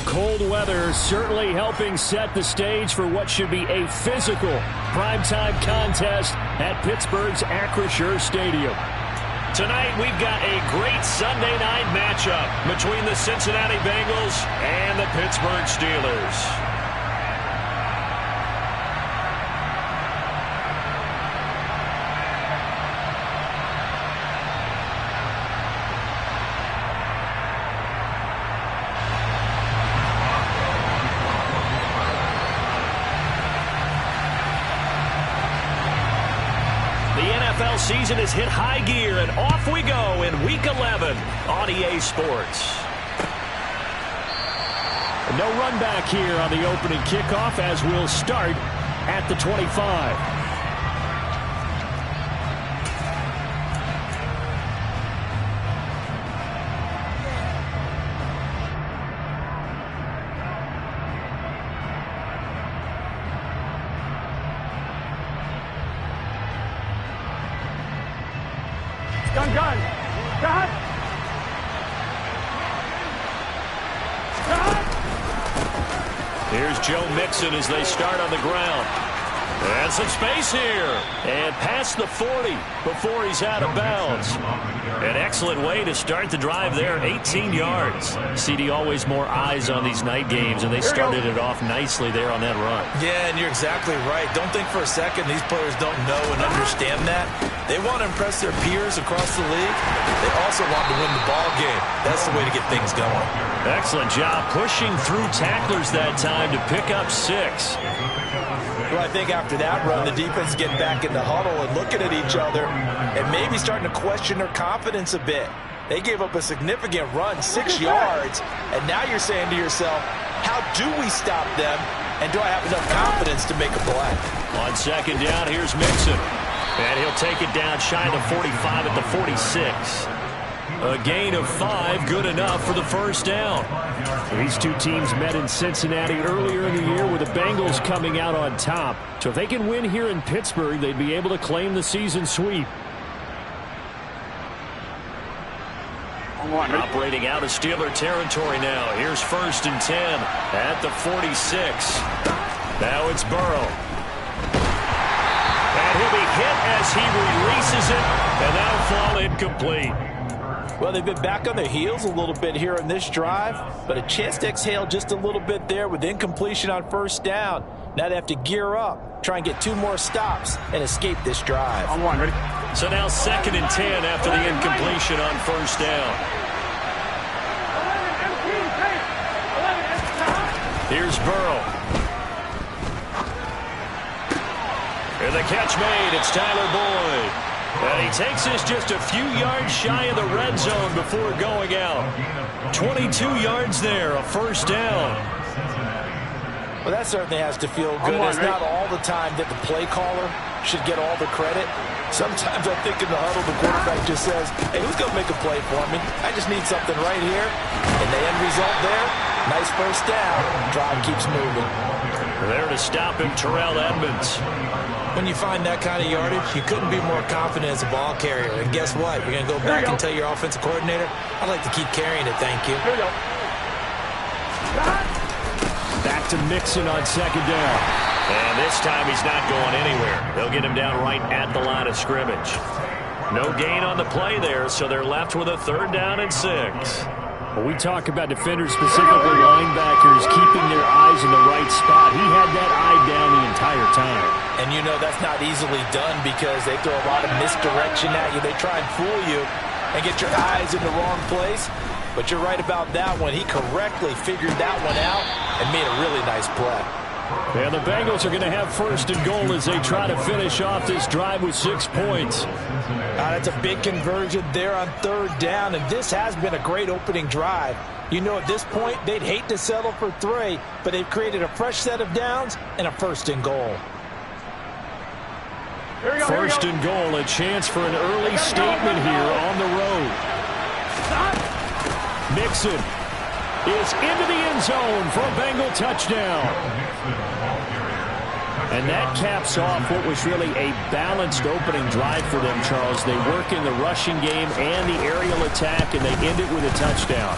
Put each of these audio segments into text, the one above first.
The cold weather certainly helping set the stage for what should be a physical primetime contest at Pittsburgh's Acrisure Stadium. Tonight, we've got a great Sunday night matchup between the Cincinnati Bengals and the Pittsburgh Steelers. Season has hit high gear, and off we go in Week 11 on EA Sports. No run back here on the opening kickoff as we'll start at the 25. Here's Joe Mixon as they start on the ground. And some space here. And past the 40 before he's out of bounds. An excellent way to start the drive there, 18 yards. CD, always more eyes on these night games, and they started it off nicely there on that run. Yeah, and you're exactly right. Don't think for a second these players don't know and understand that. They want to impress their peers across the league. They also want to win the ball game. That's the way to get things going. Excellent job pushing through tacklers that time to pick up 6. Well, I think after that run, the defense is getting back in the huddle and looking at each other and maybe starting to question their confidence a bit. They gave up a significant run, 6 yards, and now you're saying to yourself, how do we stop them, and do I have enough confidence to make a play? On second down, here's Mixon. And he'll take it down shy of the 45 at the 46. A gain of 5, good enough for the first down. These two teams met in Cincinnati earlier in the year with the Bengals coming out on top. So if they can win here in Pittsburgh, they'd be able to claim the season sweep. Operating out of Steeler territory now. Here's 1st and 10 at the 46. Now it's Burrow. And he'll be hit as he releases it, and that'll fall incomplete. Well, they've been back on their heels a little bit here in this drive, but a chance to exhale just a little bit there with incompletion on 1st down. Now they have to gear up, try and get 2 more stops, and escape this drive. Ready? So now 2nd and 10 after the incompletion on 1st down. Here's Burrow. And the catch made. It's Tyler Boyd. And he takes this just a few yards shy of the red zone before going out. 22 yards there, a 1st down. Well, that certainly has to feel good. It's not all the time that the play caller should get all the credit. Sometimes I think in the huddle, the quarterback just says, hey, who's going to make a play for me? I just need something right here. And the end result there, nice 1st down. Drive keeps moving. There to stop him, Terrell Edmonds. When you find that kind of yardage, you couldn't be more confident as a ball carrier. And guess what? You're going to go back and tell your offensive coordinator, I'd like to keep carrying it, thank you. Here we go. Back to Mixon on 2nd down. And this time he's not going anywhere. They'll get him down right at the line of scrimmage. No gain on the play there, so they're left with a 3rd down and 6. When we talk about defenders, specifically linebackers, keeping their eyes in the right spot, he had that eye down the entire time. And you know that's not easily done because they throw a lot of misdirection at you. They try and fool you and get your eyes in the wrong place. But you're right about that one. He correctly figured that one out and made a really nice play. And the Bengals are going to have 1st and goal as they try to finish off this drive with 6 points. That's a big conversion there on 3rd down, and this has been a great opening drive. You know, at this point, they'd hate to settle for 3, but they've created a fresh set of downs and a 1st and goal. 1st and goal, a chance for an early statement here on the road. Mixon is into the end zone for a Bengal touchdown. And that caps off what was really a balanced opening drive for them, Charles. They work in the rushing game and the aerial attack, and they end it with a touchdown.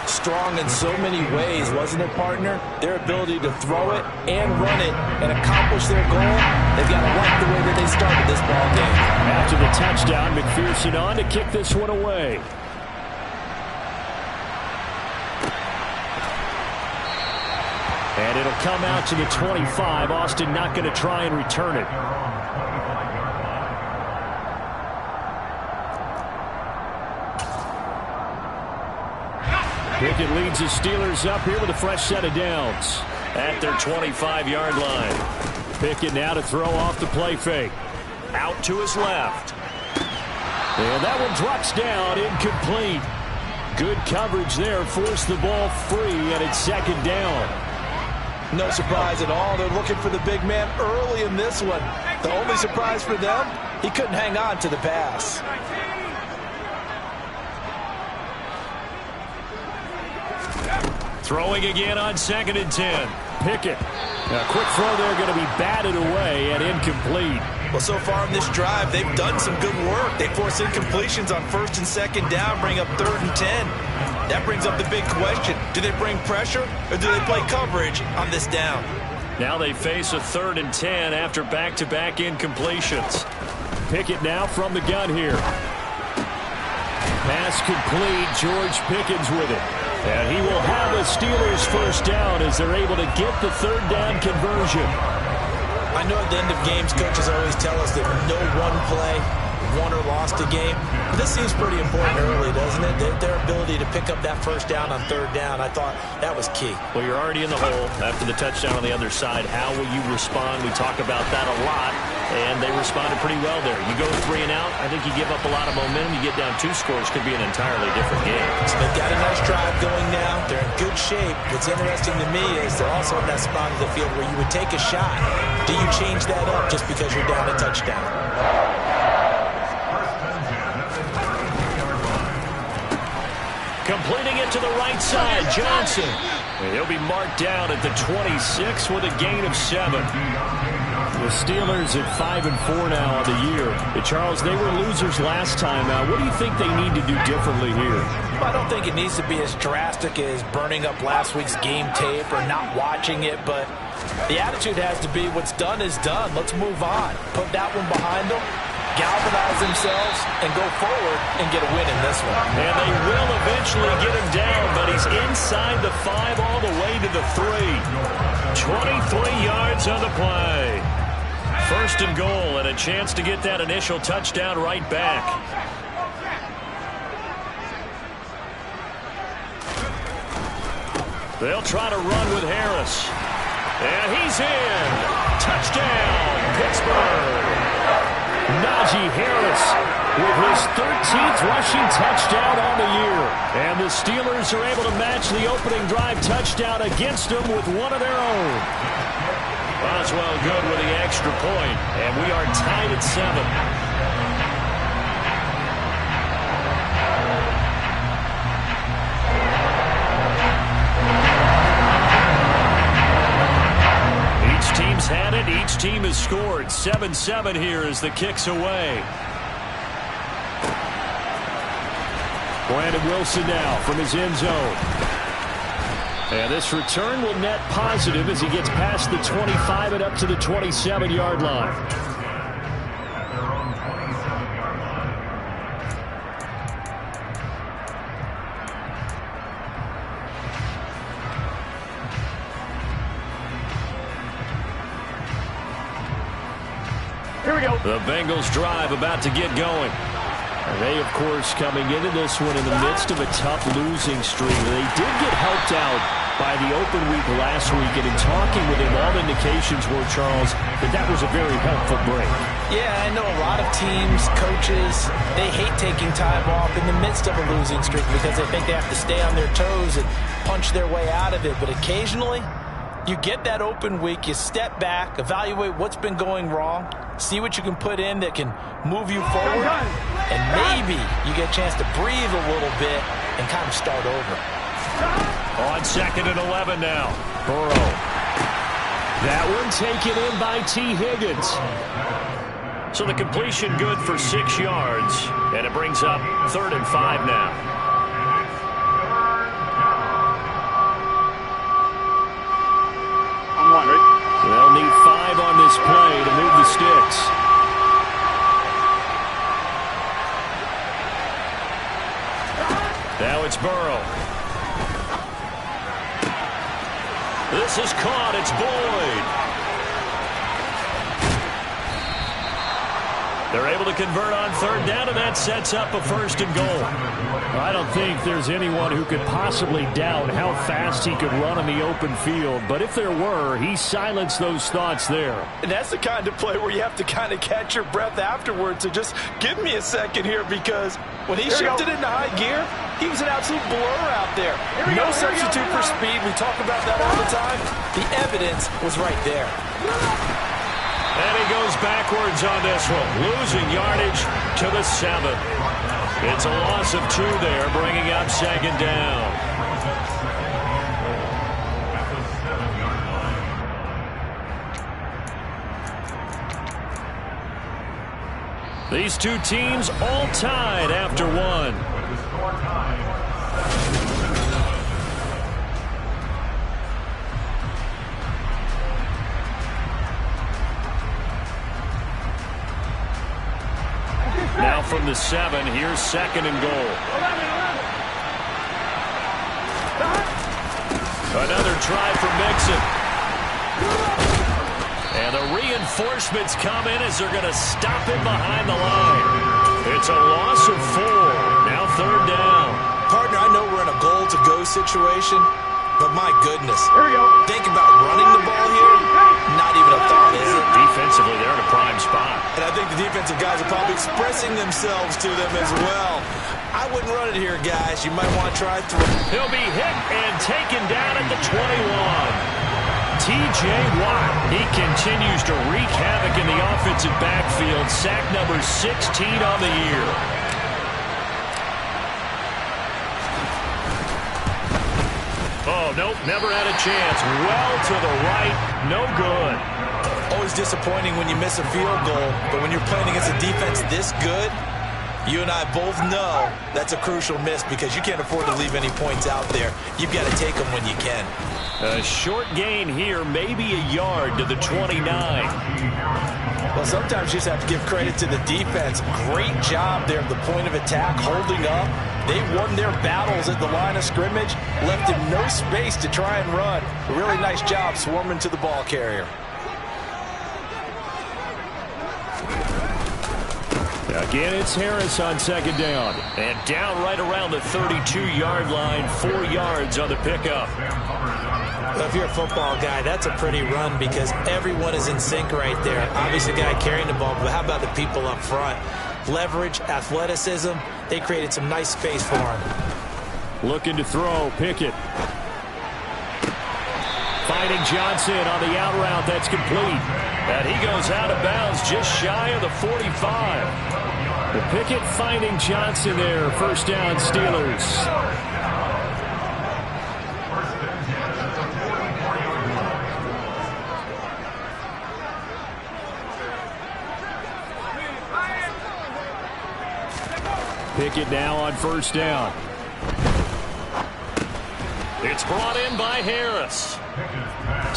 Strong in so many ways, wasn't it, partner? Their ability to throw it and run it and accomplish their goal, they've got to like the way that they started this ball game. After the touchdown, McPherson on to kick this one away. And it'll come out to the 25. Austin not going to try and return it. Pickett leads the Steelers up here with a fresh set of downs at their 25-yard line. Pickett now to throw off the play fake. Out to his left. And that one drops down, incomplete. Good coverage there, forced the ball free, and it's second down. No surprise at all. They're looking for the big man early in this one. The only surprise for them, he couldn't hang on to the pass. Throwing again on 2nd and 10. Pickett. A quick throw there going to be batted away and incomplete. Well, so far in this drive, they've done some good work. They force incompletions on 1st and 2nd down, bring up 3rd and 10. That brings up the big question. Do they bring pressure or do they play coverage on this down? Now they face a 3rd and 10 after back-to-back incompletions. Pickett now from the gun here. Pass complete. George Pickens with it. And he will have a Steelers first down as they're able to get the 3rd down conversion. I know at the end of games, coaches always tell us that no one play won or lost a game. But this seems pretty important early, doesn't it? Their ability to pick up that first down on 3rd down, I thought that was key. Well, you're already in the hole after the touchdown on the other side. How will you respond? We talk about that a lot, and they responded pretty well there. You go 3 and out, I think you give up a lot of momentum. You get down 2 scores, could be an entirely different game. So they've got a nice drive going now. They're in good shape. What's interesting to me is they're also in that spot of the field where you would take a shot. Do you change that up just because you're down a touchdown? Completing it to the right side, Johnson. And he'll be marked down at the 26 with a gain of 7. The Steelers at 5-4 now on the year. Charles, they were losers last time. What do you think they need to do differently here? Well, I don't think it needs to be as drastic as burning up last week's game tape or not watching it, but the attitude has to be what's done is done. Let's move on. Put that one behind them. Galvanize themselves and go forward and get a win in this one. And they will eventually get him down, but he's inside the 5 all the way to the 3. 23 yards on the play. 1st and goal and a chance to get that initial touchdown right back. They'll try to run with Harris. And he's in. Touchdown, Pittsburgh. Najee Harris with his 13th rushing touchdown on the year. And the Steelers are able to match the opening drive touchdown against them with one of their own. Boswell good with the extra point, and we are tied at 7. Each team's had it. Each team has scored. 7-7 here as the kick's away. Brandon Wilson now from his end zone. And this return will net positive as he gets past the 25 and up to the 27-yard line. Here we go. The Bengals drive about to get going. They, of course, coming into this one in the midst of a tough losing streak. They did get helped out by the open week last week, and in talking with him, all indications were, Charles, that was a very helpful break. Yeah, I know a lot of teams, coaches, they hate taking time off in the midst of a losing streak because they think they have to stay on their toes and punch their way out of it. But occasionally, you get that open week, you step back, evaluate what's been going wrong, see what you can put in that can move you forward, and maybe you get a chance to breathe a little bit and kind of start over. On 2nd and 11 now. Burrow. That one taken in by T. Higgins. So the completion good for 6 yards, and it brings up 3rd and 5 now. on this play to move the sticks. Now it's Burrow. This is caught. It's Boyd. They're able to convert on third down, and that sets up a 1st and goal. I don't think there's anyone who could possibly doubt how fast he could run on the open field. But if there were, he silenced those thoughts there. And that's the kind of play where you have to kind of catch your breath afterwards. So just give me a second here, because when he shifted into high gear, he was an absolute blur out there. No substitute for speed. We talk about that all the time. The evidence was right there. And he goes backwards on this one, losing yardage to the 7. It's a loss of 2 there, bringing up 2nd down. These two teams all tied after 1. Now from the 7, here's 2nd and goal. Another try for Mixon. And the reinforcements come in as they're going to stop him behind the line. It's a loss of 4. Now 3rd down. Partner, I know we're in a goal-to-go situation, but my goodness. Think about running the ball here. Not even a thought, is it? Defensively, they're in a prime spot. And I think the defensive guys are probably expressing themselves to them as well. I wouldn't run it here, guys. You might want to try through. He'll be hit and taken down at the 21. T.J. Watt, he continues to wreak havoc in the offensive backfield. Sack number 16 on the year. Oh, nope, never had a chance. Well to the right, no good. Always disappointing when you miss a field goal, but when you're playing against a defense this good, you and I both know that's a crucial miss, because you can't afford to leave any points out there. You've got to take them when you can. A short gain here, maybe a yard to the 29. Well, sometimes you just have to give credit to the defense. Great job there at the point of attack, holding up. They won their battles at the line of scrimmage, left him no space to try and run. A really nice job swarming to the ball carrier. Again, it's Harris on 2nd down. And down right around the 32-yard line, 4 yards on the pickup. Well, if you're a football guy, that's a pretty run, because everyone is in sync right there. Obviously, the guy carrying the ball, but how about the people up front? Leverage, athleticism, they created some nice space for him. Looking to throw, Pickett. Finding Johnson on the out route, that's complete. And he goes out of bounds just shy of the 45. The Pickett finding Johnson there. 1st down, Steelers. Pickett now on 1st down. It's brought in by Harris.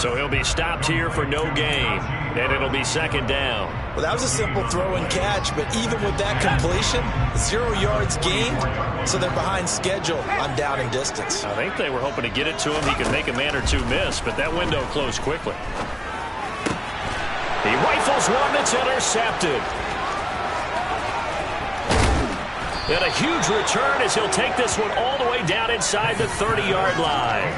So he'll be stopped here for no gain, and it'll be 2nd down. Well, that was a simple throw and catch, but even with that completion, 0 yards gained, so they're behind schedule on down and distance. I think they were hoping to get it to him. He could make a man or 2 miss, but that window closed quickly. He rifles one that's intercepted. And a huge return as he'll take this one all the way down inside the 30-yard line.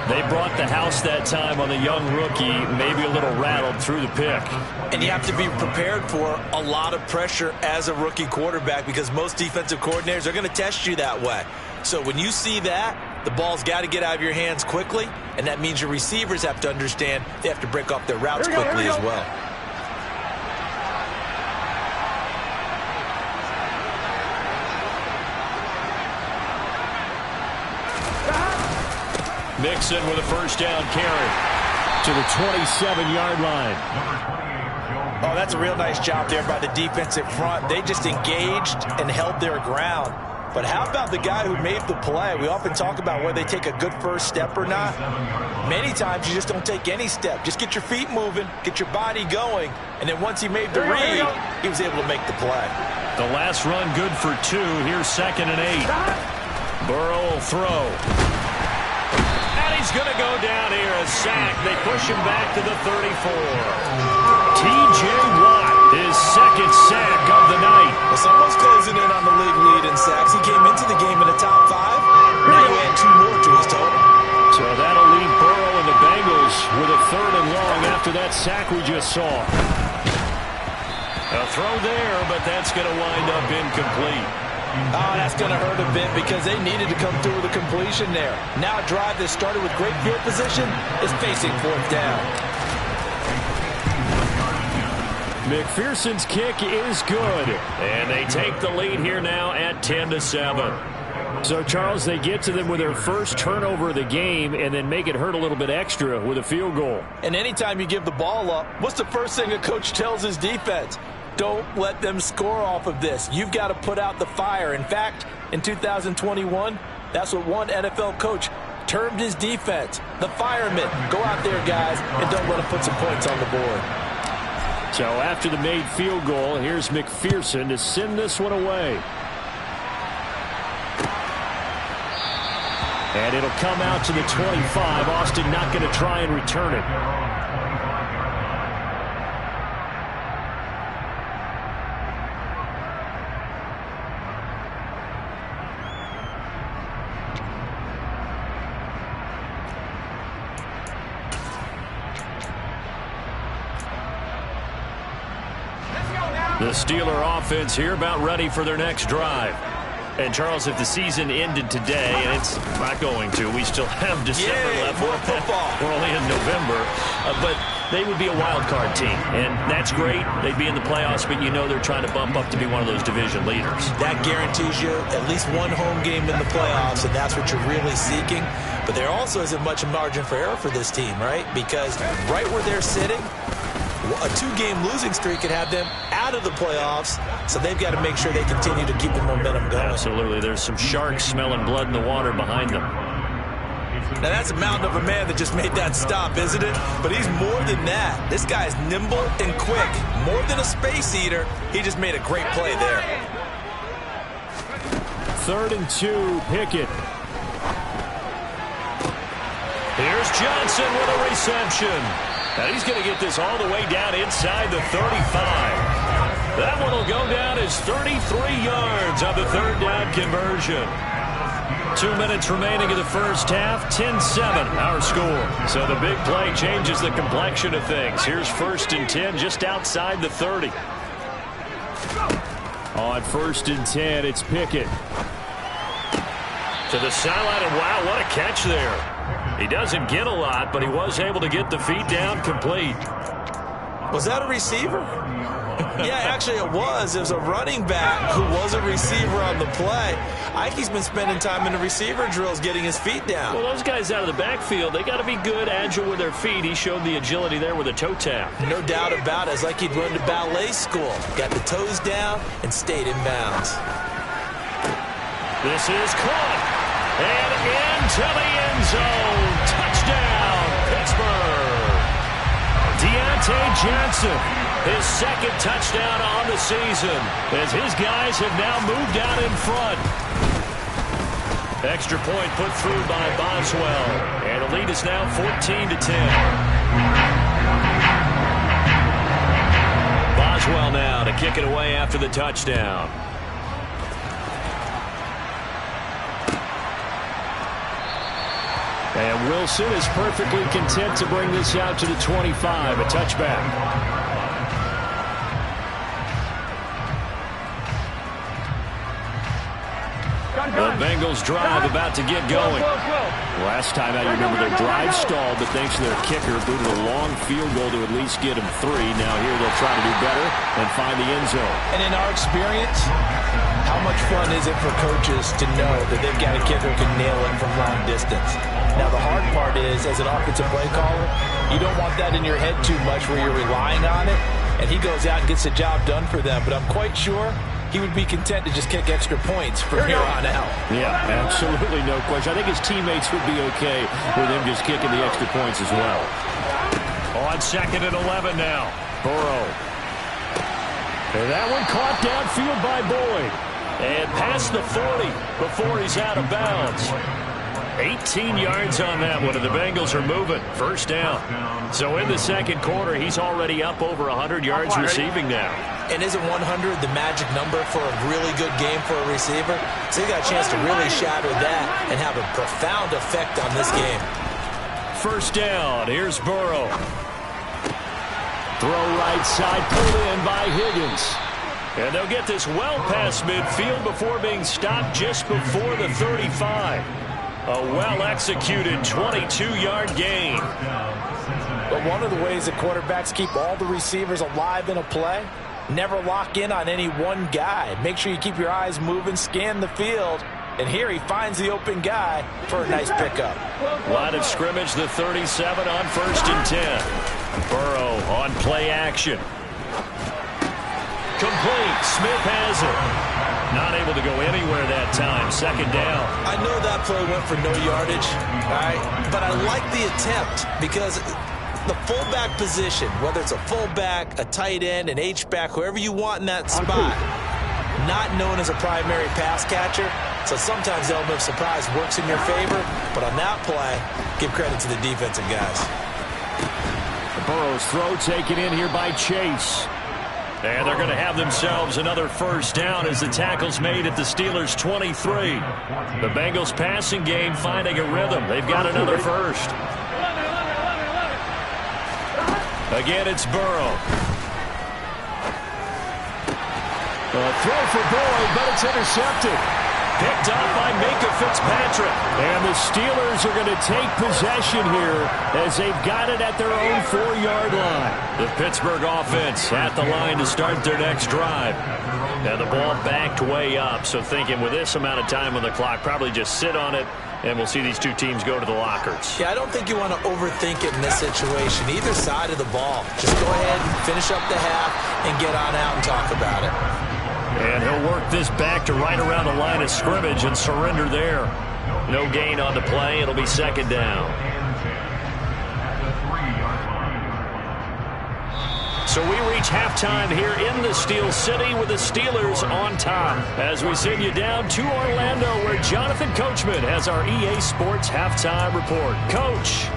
They brought the house that time on the young rookie, maybe a little rattled through the pick. And you have to be prepared for a lot of pressure as a rookie quarterback, because most defensive coordinators are going to test you that way. So when you see that, the ball's got to get out of your hands quickly, and that means your receivers have to understand they have to break off their routes quickly as well. Mixon with a 1st down carry to the 27-yard line. Oh, that's a real nice job there by the defensive front. They just engaged and held their ground. But how about the guy who made the play? We often talk about whether they take a good first step or not. Many times you just don't take any step. Just get your feet moving, get your body going, and then once he made the read, he was able to make the play. The last run good for 2. Here's 2nd and 8. Burrow will throw. And he's going to go down here. A sack. They push him back to the 34. T.J. Watt, his 2nd sack of the night. Well, someone's closing in on the league lead in sacks. He came into the game in the top 5. Now you add 2 more to his total. So that'll leave Burrow and the Bengals with a 3rd and long after that sack we just saw. A throw there, but that's going to wind up incomplete. Oh, that's going to hurt a bit because they needed to come through with a completion there. Now a drive that started with great field position is facing 4th down. McPherson's kick is good. And they take the lead here now at 10-7. So, Charles, they get to them with their first turnover of the game and then make it hurt a little bit extra with a field goal. And anytime you give the ball up, what's the first thing a coach tells his defense? Don't let them score off of this. You've got to put out the fire. In fact, in 2021, that's what one NFL coach termed his defense, the firemen. Go out there, guys, and don't let them put some points on the board. So after the made field goal, here's McPherson to send this one away. And it'll come out to the 25. Austin not going to try and return it. The Steeler offense here about ready for their next drive. And, Charles, if the season ended today, and it's not going to, we still have December left. More football. We're only in November. But they would be a wild card team, and that's great. They'd be in the playoffs, but you know they're trying to bump up to be one of those division leaders. That guarantees you at least one home game in the playoffs, and that's what you're really seeking. But there also isn't much margin for error for this team, right? Because right where they're sitting, a 2-game losing streak could have them out of the playoffs, so they've got to make sure they continue to keep the momentum going. Absolutely. There's some sharks smelling blood in the water behind them. Now, that's a mountain of a man that just made that stop, isn't it? But he's more than that. This guy's nimble and quick. More than a space eater, he just made a great play there. 3rd and 2, Pickett. Here's Johnson with a reception. And he's going to get this all the way down inside the 35. That one will go down as 33 yards on the 3rd down conversion. 2 minutes remaining in the first half, 10-7 our score. So the big play changes the complexion of things. Here's 1st and 10 just outside the 30. On 1st and 10, it's Pickett. To the sideline, and wow, what a catch there. He doesn't get a lot, but he was able to get the feet down complete. Was that a receiver? Yeah, actually it was. It was a running back who was a receiver on the play. Ike's been spending time in the receiver drills getting his feet down. Well, those guys out of the backfield, they got to be good, agile with their feet. He showed the agility there with a toe tap. No doubt about it. It's like he'd run to ballet school. Got the toes down and stayed in bounds. This is caught. And into the end zone. Touchdown, Pittsburgh. Deontay Johnson, his 2nd touchdown on the season, as his guys have now moved out in front. Extra point put through by Boswell. And the lead is now 14-10. Boswell now to kick it away after the touchdown. And Wilson is perfectly content to bring this out to the 25, a touchback. The Bengals drive about to get going. Last time out, you remember their drive stalled, but thanks to their kicker, booted a long field goal to at least get them 3. Now here they'll try to do better and find the end zone. And in our experience, how much fun is it for coaches to know that they've got a kicker who can nail it from long distance? Now, the hard part is, as an offensive play caller, you don't want that in your head too much where you're relying on it, and he goes out and gets the job done for them. But I'm quite sure he would be content to just kick extra points from here on out. Yeah, absolutely no question. I think his teammates would be okay with him just kicking the extra points as well. On 2nd and 11 now. Burrow. And that one caught downfield by Boyd. And past the 40 before he's out of bounds. 18 yards on that one, and the Bengals are moving. First down. So in the second quarter, he's already up over 100 yards receiving now. And isn't 100 the magic number for a really good game for a receiver? So he got a chance to really shatter that and have a profound effect on this game. First down. Here's Burrow. Throw right side, pulled in by Higgins. And they'll get this well past midfield before being stopped just before the 35. A well-executed 22-yard gain. But one of the ways that quarterbacks keep all the receivers alive in a play, never lock in on any one guy. Make sure you keep your eyes moving, scan the field. And here he finds the open guy for a nice pickup. Line of scrimmage, the 37 on 1st and 10. Burrow on play action. Complete. Smith has it. Not able to go anywhere that time. Second down. I know that play went for no yardage, all right? But I like the attempt because the fullback position, whether it's a fullback, a tight end, an H-back, whoever you want in that spot, not known as a primary pass catcher. So sometimes the element of surprise works in your favor. But on that play, give credit to the defensive guys. Burrow's throw taken in here by Chase. And they're going to have themselves another first down as the tackle's made at the Steelers' 23. The Bengals passing game finding a rhythm. They've got another first. Again, it's Burrow. A throw for Boyd, but it's intercepted. Picked up by Minka Fitzpatrick. And the Steelers are going to take possession here as they've got it at their own 4-yard line. The Pittsburgh offense at the line to start their next drive. Now the ball backed way up, so thinking with this amount of time on the clock, probably just sit on it, and we'll see these two teams go to the lockers. Yeah, I don't think you want to overthink it in this situation. Either side of the ball. Just go ahead and finish up the half and get on out and talk about it. And he'll work this back to right around the line of scrimmage and surrender there. No gain on the play. It'll be second down. So we reach halftime here in the Steel City with the Steelers on top. As we send you down to Orlando where Jonathan Coachman has our EA Sports halftime report. Coach.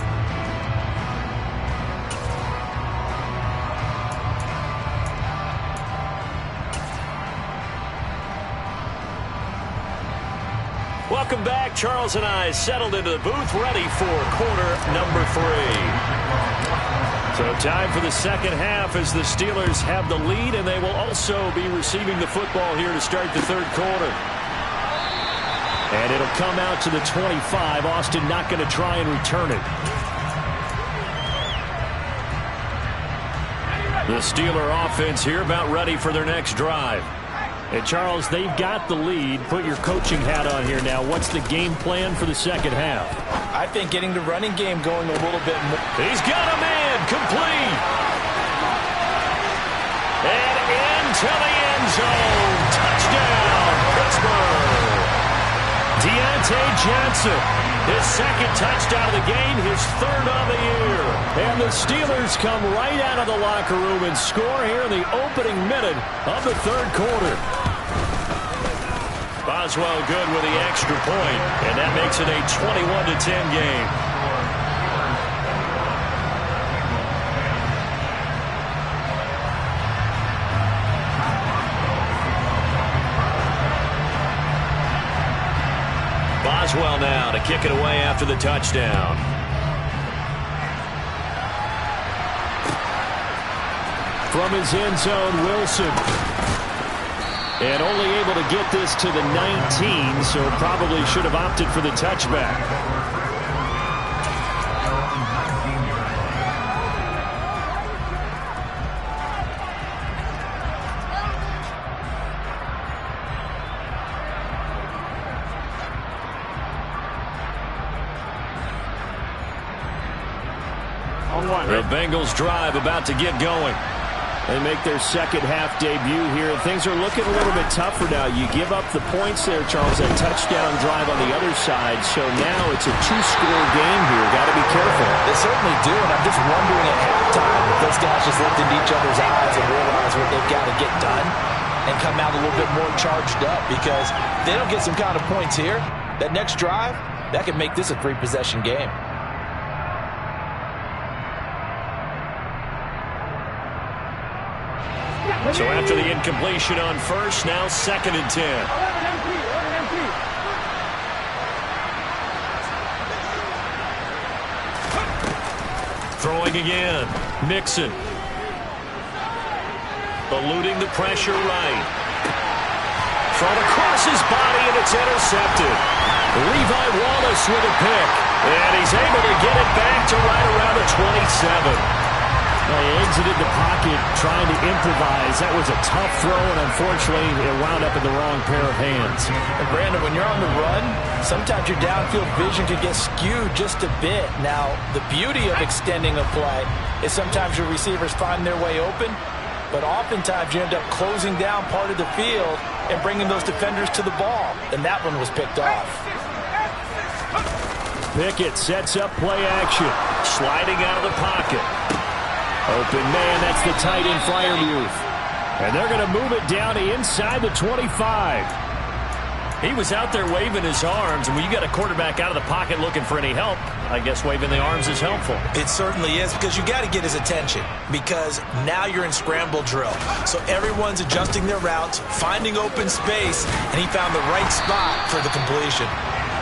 Welcome back. Charles and I settled into the booth, ready for quarter number 3. So time for the second half as the Steelers have the lead, and they will also be receiving the football here to start the third quarter. And it'll come out to the 25. Austin not going to try and return it. The Steeler offense here about ready for their next drive. And, Charles, they've got the lead. Put your coaching hat on here now. What's the game plan for the second half? I think getting the running game going a little bit more. He's got a man. Complete. And into the end zone. Touchdown, Pittsburgh. Deontay Johnson. His second touchdown of the game, his third of the year. And the Steelers come right out of the locker room and score here in the opening minute of the third quarter. Boswell good with the extra point, and that makes it a 21-10 game. Boswell now to kick it away after the touchdown. From his end zone, Wilson. And only able to get this to the 19, so probably should have opted for the touchback. The Bengals drive about to get going. They make their second half debut here. Things are looking a little bit tougher now. You give up the points there, Charles, that touchdown drive on the other side. So now it's a two-score game here. Got to be careful. They certainly do, and I'm just wondering at halftime if those guys just looked into each other's eyes and realize what they've got to get done and come out a little bit more charged up, because if they don't get some kind of points here, that next drive, that could make this a three-possession game. So after the incompletion on first, now 2nd and 10. Throwing again. Mixon. Eluding the pressure right. Thrown across his body, and it's intercepted. Levi Wallace with a pick. And he's able to get it back to right around the 27. Well, he exited the pocket trying to improvise. That was a tough throw, and unfortunately, it wound up in the wrong pair of hands. And Brandon, when you're on the run, sometimes your downfield vision could get skewed just a bit. Now, the beauty of extending a play is sometimes your receivers find their way open, but oftentimes you end up closing down part of the field and bringing those defenders to the ball. And that one was picked off. Pickett sets up play action. Sliding out of the pocket. Open man, that's the tight end Freiermuth. And they're going to move it down to inside the 25. He was out there waving his arms, and when you got a quarterback out of the pocket looking for any help, I guess waving the arms is helpful. It certainly is, because you got to get his attention, because now you're in scramble drill. So everyone's adjusting their routes, finding open space, and he found the right spot for the completion.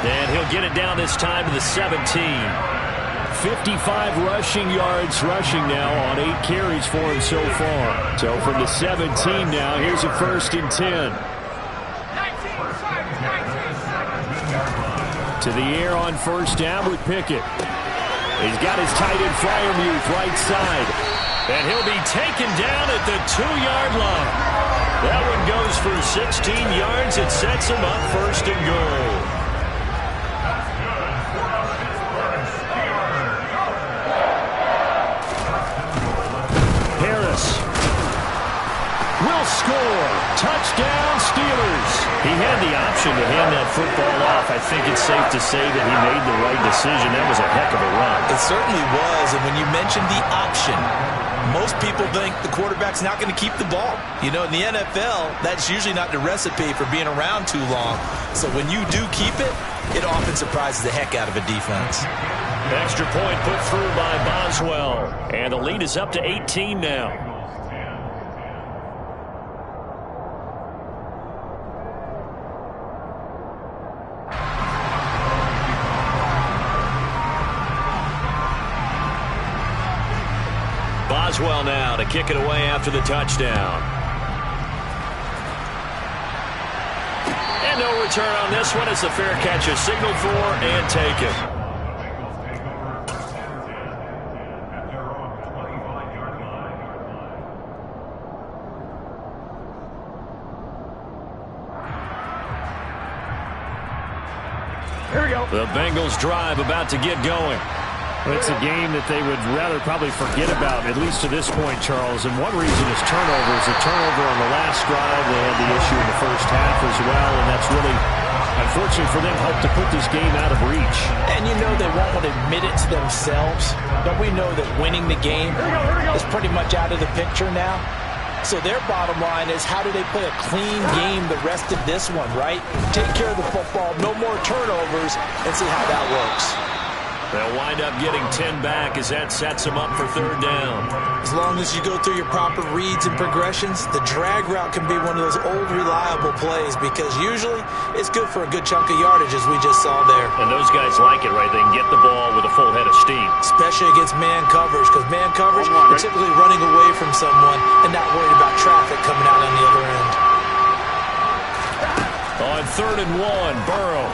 And he'll get it down this time to the 17. 55 rushing yards rushing now on 8 carries for him so far. So from the 17 now, here's a 1st and 10. To the air on 1st down with Pickett. He's got his tight end Freiermuth right side. And he'll be taken down at the 2-yard line. That one goes for 16 yards. It sets him up 1st and goal. Will score. Touchdown, Steelers. He had the option to hand that football off. I think it's safe to say that he made the right decision. That was a heck of a run. It certainly was, and when you mentioned the option, most people think the quarterback's not going to keep the ball. You know, in the NFL, that's usually not the recipe for being around too long. So when you do keep it, it often surprises the heck out of a defense. Extra point put through by Boswell. And the lead is up to 18 now. Boswell now to kick it away after the touchdown. And no return on this one as the fair catch is signaled for and taken. Here we go. The Bengals drive about to get going. It's a game that they would rather probably forget about, at least to this point, Charles. And one reason is turnovers. A turnover on the last drive. They had the issue in the first half as well, and that's really, unfortunately for them, helped to put this game out of reach. And you know they won't want to admit it to themselves, but we know that winning the game is pretty much out of the picture now. So their bottom line is, how do they play a clean game the rest of this one, right? Take care of the football, no more turnovers, and see how that works. They'll wind up getting 10 back as that sets them up for 3rd down. As long as you go through your proper reads and progressions, the drag route can be one of those old reliable plays, because usually it's good for a good chunk of yardage, as we just saw there. And those guys like it, right? They can get the ball with a full head of steam. Especially against man coverage, because man coverage, you're typically running away from someone and not worried about traffic coming out on the other end. On 3rd and 1, Burrow.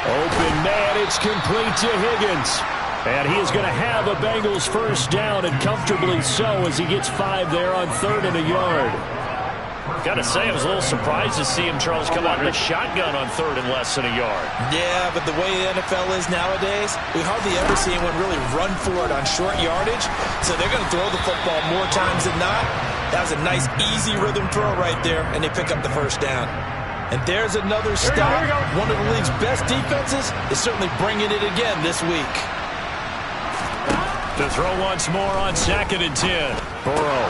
Open man, it's complete to Higgins. And he is going to have a Bengals 1st down, and comfortably so, as he gets 5 there on 3rd and a yard. Got to say, I was a little surprised to see him, Charles, come out in a shotgun on third and less than a yard. Yeah, but the way the NFL is nowadays, we hardly ever see anyone really run for it on short yardage. So they're going to throw the football more times than not. That was a nice, easy rhythm throw right there, and they pick up the first down. And there's another stop. One of the league's best defenses is certainly bringing it again this week. To throw once more on 2nd and 10. Burrow.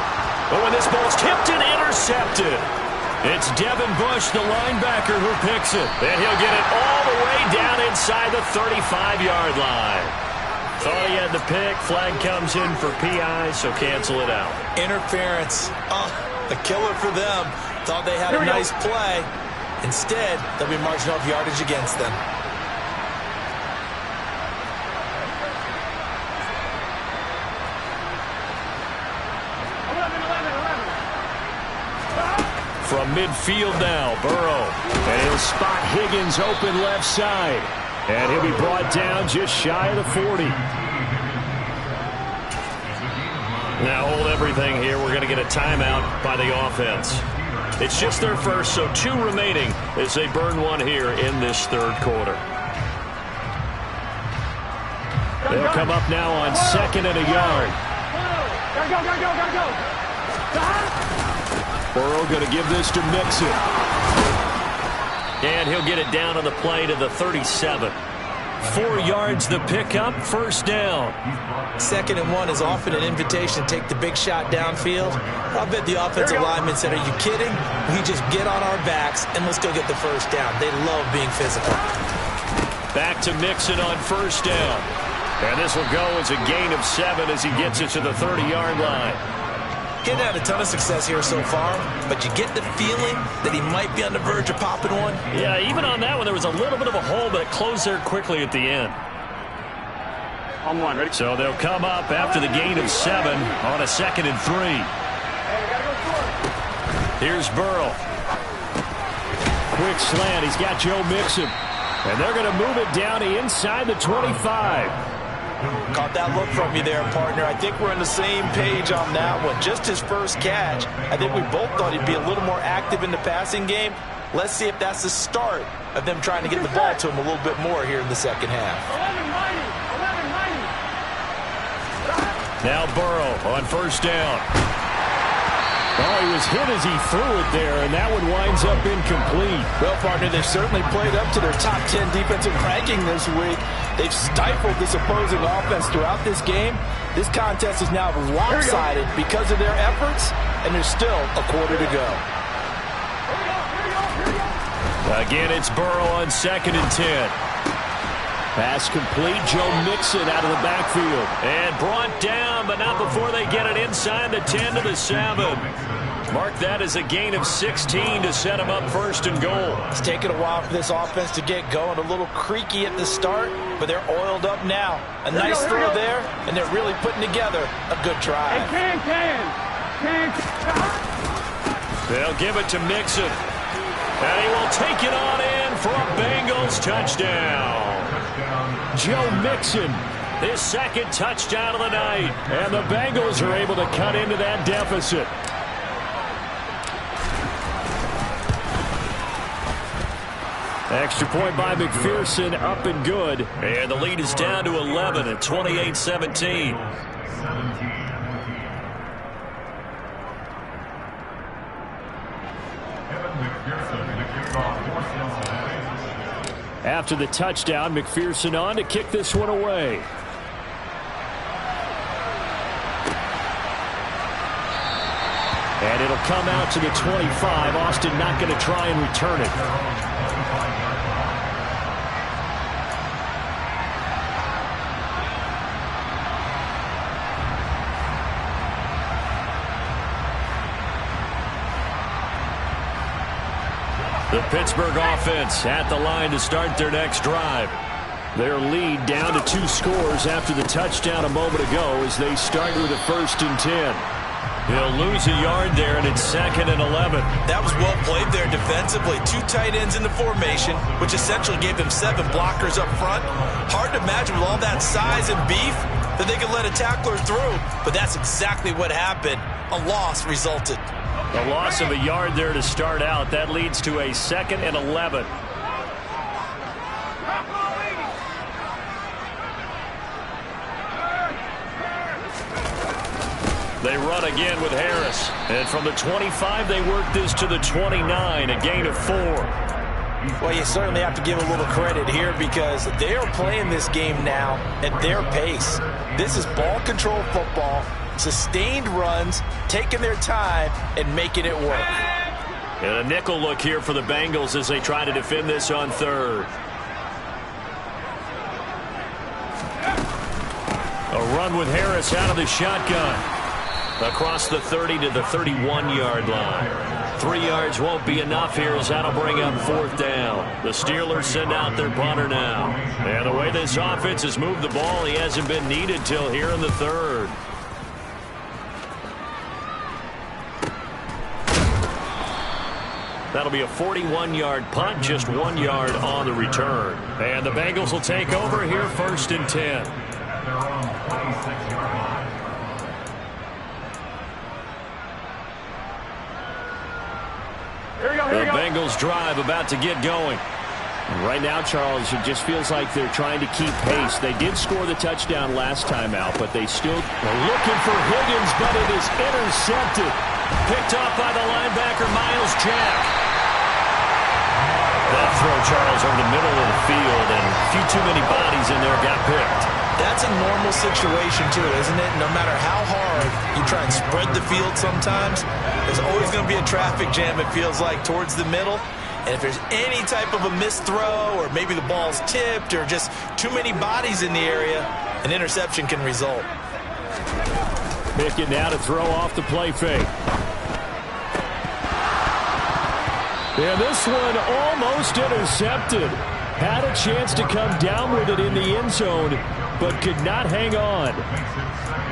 But when this ball's tipped and intercepted, it's Devin Bush, the linebacker, who picks it. And he'll get it all the way down inside the 35-yard line. Thought he had the pick. Flag comes in for PI, so cancel it out. Interference. Oh, a killer for them. Thought they had a nice play. Instead, they'll be marching off yardage against them. From midfield now, Burrow. And he'll spot Higgins open left side. And he'll be brought down just shy of the 40. Now hold everything here. We're going to get a timeout by the offense. It's just their first, so 2 remaining as they burn one here in this third quarter. They'll come up now on 2nd and a yard. Burrow going to give this to Mixon. And he'll get it down on the play to the 37. 4 yards the pickup, first down. 2nd and 1 is often an invitation to take the big shot downfield. I bet the offensive lineman said, "Are you kidding? We just get on our backs and let's go get the first down." They love being physical. Back to Mixon on first down. And this will go as a gain of 7 as he gets it to the 30-yard line. Getting had a ton of success here so far, but you get the feeling that he might be on the verge of popping one. Yeah, even on that one, there was a little bit of a hole, but it closed there quickly at the end. On 1, ready? So they'll come up after the gain of 7 on a 2nd and 3. Here's Burrow. Quick slant. He's got Joe Mixon. And they're going to move it down to inside the 25. Caught that look from you there, partner. I think we're on the same page on that one. Just his first catch. I think we both thought he'd be a little more active in the passing game. Let's see if that's the start of them trying to get the ball to him a little bit more here in the second half. Now Burrow on first down. Oh, he was hit as he threw it there, and that one winds up incomplete. Well, partner, they've certainly played up to their top 10 defensive ranking this week. They've stifled this opposing offense throughout this game. This contest is now lopsided because of their efforts, and there's still a quarter to go. Again, it's Burrow on 2nd and 10. Pass complete. Joe Mixon out of the backfield. And brought down, but not before they get it inside the 10 to the 7. Mark that as a gain of 16 to set him up first and goal. It's taken a while for this offense to get going. A little creaky at the start, but they're oiled up now. A nice throw there, and they're really putting together a good drive. They'll give it to Mixon. And he will take it on in for a Bengals touchdown. Joe Mixon, his 2nd touchdown of the night. And the Bengals are able to cut into that deficit. Extra point by McPherson, up and good. And the lead is down to 11 at 28-17. After the touchdown, McPherson on to kick this one away. And it'll come out to the 25. Austin not going to try and return it. The Pittsburgh offense at the line to start their next drive. Their lead down to 2 scores after the touchdown a moment ago as they start with a 1st and 10. He'll lose a yard there, and it's 2nd and 11. That was well played there defensively. 2 tight ends in the formation, which essentially gave them 7 blockers up front. Hard to imagine with all that size and beef that they could let a tackler through, but that's exactly what happened. A loss resulted. A loss of a yard there to start out. That leads to a 2nd and 11. They run again with Harris. And from the 25, they work this to the 29, a gain of 4. Well, you certainly have to give a little credit here because they are playing this game now at their pace. This is ball control football, sustained runs, taking their time, and making it work. And a nickel look here for the Bengals as they try to defend this on 3rd. A run with Harris out of the shotgun. Across the 30 to the 31-yard line. 3 yards won't be enough here as that'll bring up 4th down. The Steelers send out their punter now. And the way this offense has moved the ball, he hasn't been needed till here in the 3rd. That'll be a 41-yard punt, just 1 yard on the return. And the Bengals will take over here 1st and 10. The Bengals drive about to get going. Right now, Charles, it just feels like they're trying to keep pace. They did score the touchdown last time out, but they still are looking for Higgins, but it is intercepted. Picked off by the linebacker, Miles Jack. That throw, Charles, over the middle of the field, and a few too many bodies in there got picked. That's a normal situation, too, isn't it? No matter how hard you try and spread the field sometimes, there's always going to be a traffic jam, it feels like, towards the middle. And if there's any type of a missed throw or maybe the ball's tipped or just too many bodies in the area, an interception can result. Pickett now to throw off the play fake. And this one almost intercepted. Had a chance to come down with it in the end zone, but could not hang on.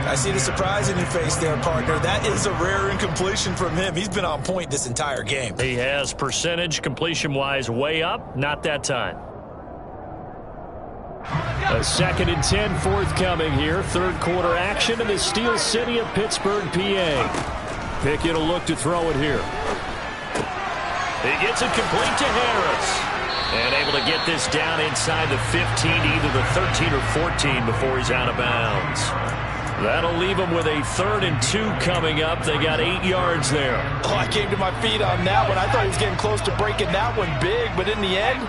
I see the surprise in your face there, partner. That is a rare incompletion from him. He's been on point this entire game. He has percentage completion-wise way up, not that time. A 2nd and 10 forthcoming here. 3rd quarter action in the Steel City of Pittsburgh, PA. Pickett will look to throw it here. He gets it complete to Harris. And able to get this down inside the 15, either the 13 or 14 before he's out of bounds. That'll leave them with a 3rd and 2 coming up. They got 8 yards there. Oh, I came to my feet on that one. I thought he was getting close to breaking that one big, but in the end,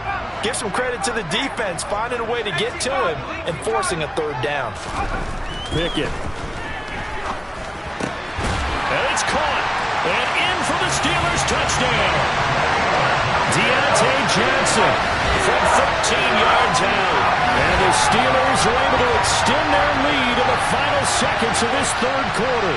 give some credit to the defense, finding a way to get to him and forcing a 3rd down. Pickett. And it's caught. And in for the Steelers touchdown. Deontay Johnson from 13 yards out. And the Steelers are able to extend their lead in the final seconds of this 3rd quarter.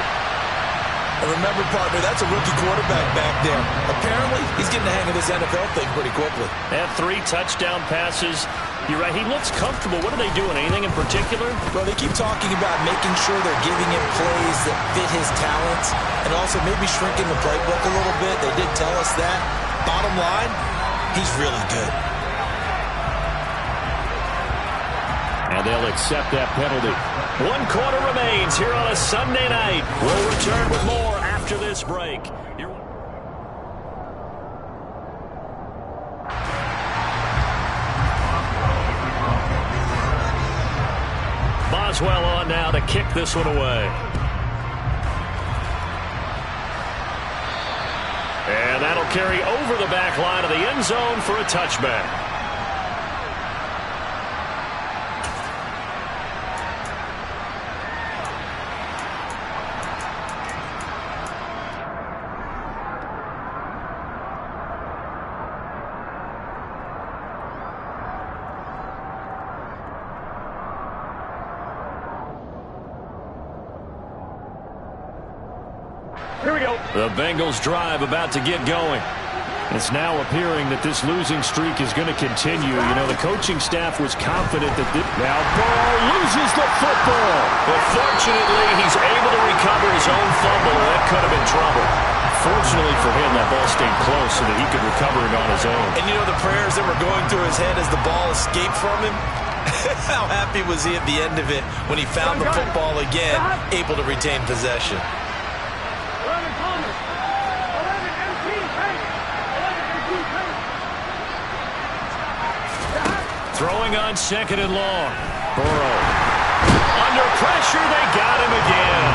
And remember, partner, that's a rookie quarterback back there. Apparently, he's getting the hang of this NFL thing pretty quickly. And 3 touchdown passes. You're right, he looks comfortable. What are they doing? Anything in particular? Well, they keep talking about making sure they're giving him plays that fit his talents and also maybe shrinking the playbook a little bit. They did tell us that. Bottom line, he's really good. And they'll accept that penalty. 1 quarter remains here on a Sunday night. We'll return with more after this break. Boswell on now to kick this one away. And that'll carry over the back line of the end zone for a touchback. Here we go. The Bengals drive about to get going. It's now appearing that this losing streak is going to continue. You know, the coaching staff was confident that this... Now Burrow loses the football. But fortunately, he's able to recover his own fumble. That could have been trouble. Fortunately for him, that ball stayed close so that he could recover it on his own. And you know the prayers that were going through his head as the ball escaped from him? How happy was he at the end of it when he found the football again, able to retain possession? Throwing on 2nd and long. Burrow. Under pressure, they got him again.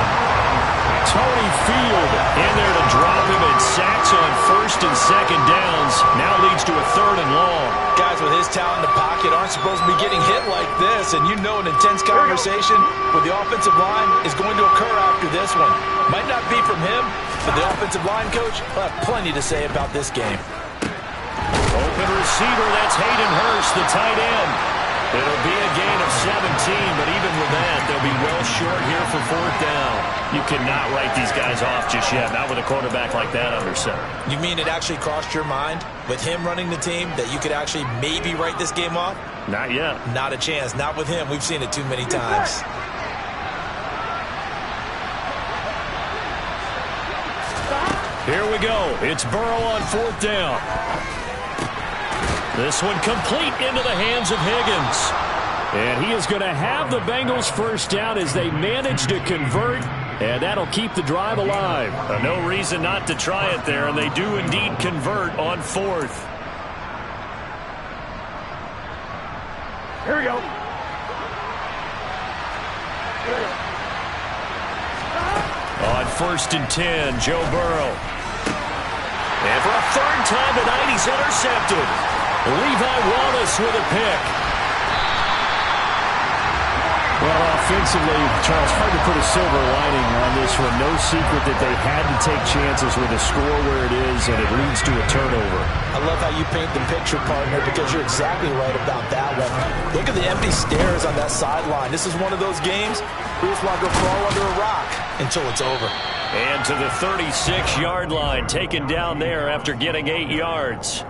Tony Field in there to drop him, and sacks on 1st and 2nd downs. Now leads to a 3rd and long. Guys with his talent in the pocket aren't supposed to be getting hit like this, and you know an intense conversation with the offensive line is going to occur after this one. Might not be from him, but the offensive line coach will have plenty to say about this game. Open receiver, that's Hayden Hurst, the tight end. It'll be a gain of 17, but even with that, they'll be well short here for 4th down. You cannot write these guys off just yet, not with a quarterback like that under center. You mean it actually crossed your mind with him running the team that you could actually maybe write this game off? Not yet. Not a chance. Not with him. We've seen it too many times. Here we go. It's Burrow on 4th down. This one complete into the hands of Higgins. And he is going to have the Bengals 1st down as they manage to convert. And that'll keep the drive alive. No reason not to try it there, and they do indeed convert on 4th. Here we go. On 1st and 10, Joe Burrow. And for a 3rd time tonight, he's intercepted. Levi Wallace with a pick. Well, offensively, Charles, hard to put a silver lining on this one. No secret that they had to take chances with a score where it is, and it leads to a turnover. I love how you paint the picture, partner, because you're exactly right about that one. Look at the empty stares on that sideline. This is one of those games where you just want to go crawl under a rock until it's over. And to the 36-yard line, taken down there after getting 8 yards.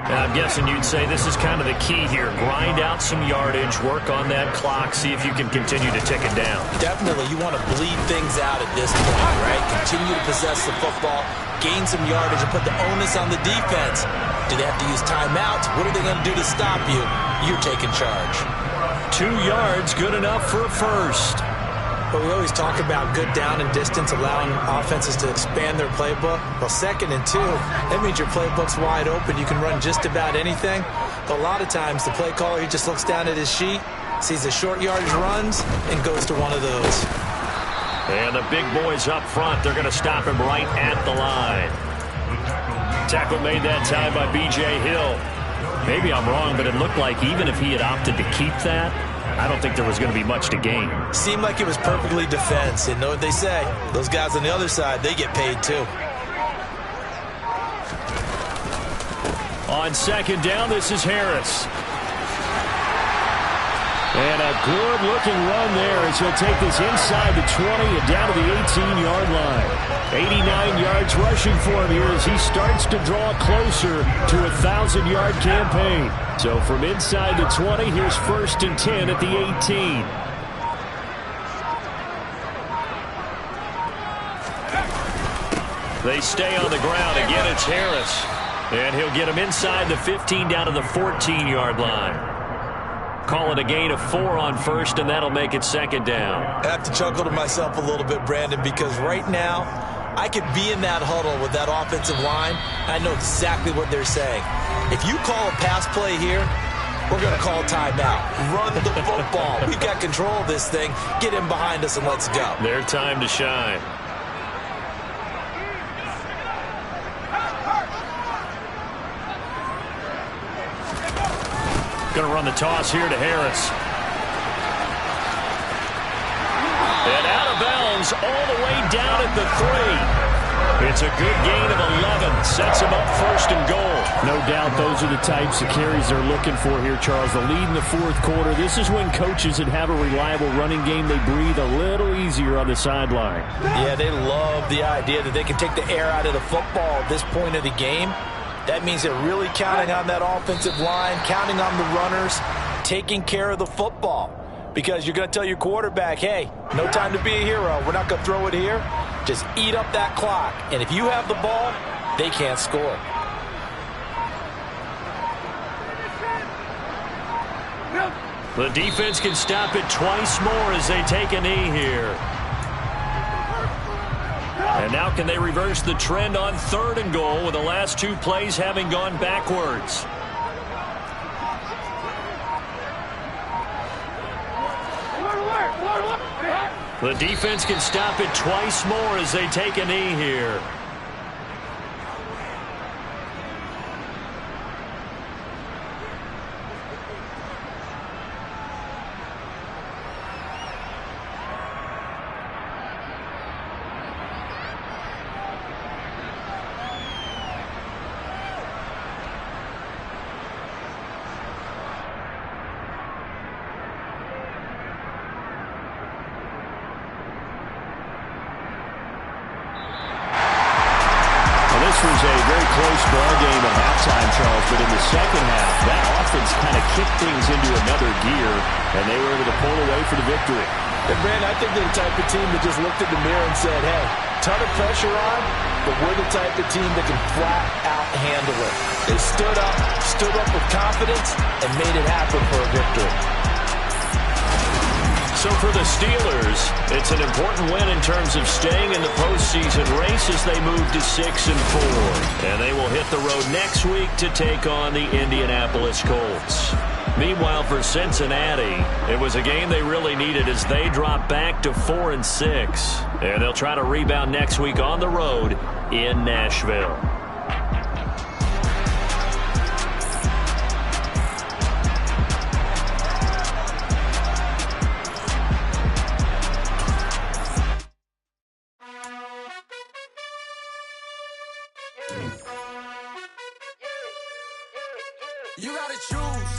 And I'm guessing you'd say this is kind of the key here. Grind out some yardage, work on that clock, see if you can continue to tick it down. Definitely, you want to bleed things out at this point, right? Continue to possess the football, gain some yardage, and put the onus on the defense. Do they have to use timeouts? What are they going to do to stop you? You're taking charge. 2 yards, good enough for a 1st. But we always talk about good down and distance, allowing offenses to expand their playbook. Well, 2nd and 2, that means your playbook's wide open. You can run just about anything. But a lot of times, the play caller, he just looks down at his sheet, sees the short yardage runs, and goes to one of those. And the big boys up front, they're going to stop him right at the line. Tackle made that time by B.J. Hill. Maybe I'm wrong, but it looked like even if he had opted to keep that, I don't think there was going to be much to gain. Seemed like it was perfectly defense. And know what they say? Those guys on the other side, they get paid too. On 2nd down, this is Harris. And a good-looking run there as he'll take this inside the 20 and down to the 18-yard line. 89 yards rushing for him here as he starts to draw closer to a 1,000-yard campaign. So from inside the 20, here's 1st and 10 at the 18. They stay on the ground. Again, it's Harris. And he'll get him inside the 15 down to the 14-yard line. Call it a gain of 4 on 1st, and that'll make it 2nd down. I have to chuckle to myself a little bit, Brandon, because right now I could be in that huddle with that offensive line. I know exactly what they're saying. If you call a pass play here, we're going to call timeout. Run the football. We've got control of this thing. Get in behind us and let's go. Their time to shine. Going to run the toss here to Harris. And out of bounds all the way down at the 3. It's a good gain of 11. Sets him up 1st and goal. No doubt those are the types of carries they're looking for here, Charles. The lead in the 4th quarter. This is when coaches that have a reliable running game, they breathe a little easier on the sideline. Yeah, they love the idea that they can take the air out of the football at this point of the game. That means they're really counting on that offensive line, counting on the runners, taking care of the football. Because you're going to tell your quarterback, hey, no time to be a hero. We're not going to throw it here. Just eat up that clock. And if you have the ball, they can't score. The defense can stop it twice more as they take a knee here. And now can they reverse the trend on 3rd and goal with the last 2 plays having gone backwards? The defense can stop it twice more as they take a knee here. This was a very close ball game at halftime, Charles, but in the second half, that offense kind of kicked things into another gear, and they were able to pull away for the victory. And, Brandon, I think they're the type of team that just looked in the mirror and said, hey, ton of pressure on, but we're the type of team that can flat out handle it. They stood up with confidence, and made it happen for a victory. So for the Steelers, it's an important win in terms of staying in the postseason race as they move to 6-4. And they will hit the road next week to take on the Indianapolis Colts. Meanwhile, for Cincinnati, it was a game they really needed as they drop back to 4-6. And they'll try to rebound next week on the road in Nashville. You gotta choose.